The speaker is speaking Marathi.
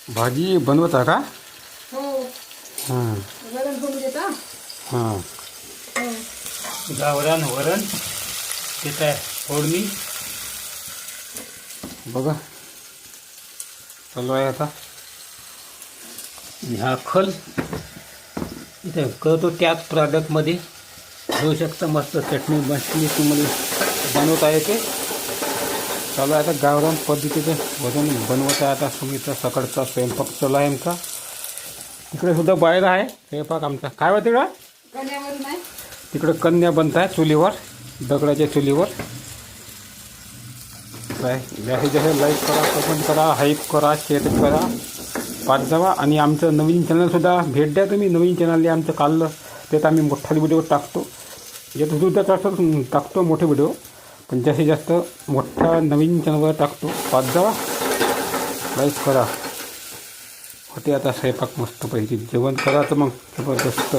भाजी बनवता का? हो. हां वरण बनवू देता. हां. हो. गावरान वरण देत आहे फोडणी. बघा चालू आहे आता. आणि हा खल इथे करतो त्याच प्रॉडक्टमध्ये घेऊ शकता. मस्त चटणी बसली तुम्हाला बनवता येते. चालू आहे आता गावरान पद्धतीचं वरण बनवत आहे आता. सुमीचा सकाळचा स्वयंपाक चालू आहे आमचा. तिकडे सुद्धा बाहेर आहे स्वयंपाक आमचा. काय होतं तिकडं? कण्यावरून आहे. तिकडं कन्या बनत आहे चुलीवर, दगडाच्या चुलीवर. काय जास्तीत जास्त लाईक करा, कमेंट करा, हाईप करा, शेअर करा, पाठ जावा. आणि आमचं नवीन चॅनलसुद्धा भेट द्या तुम्ही. नवीन चॅनल आमचं काढलं त्यात आम्ही मोठा व्हिडिओ टाकतो. यात सुद्धा टाकतो मोठे व्हिडिओ, पण जास्तीत जास्त मोठा नवीन चॅनलवर टाकतो. पाच जावा, लाईक करा. होते आता स्वयंपाक मस्त पैकी. जेवण करायचं मग जबरदस्त.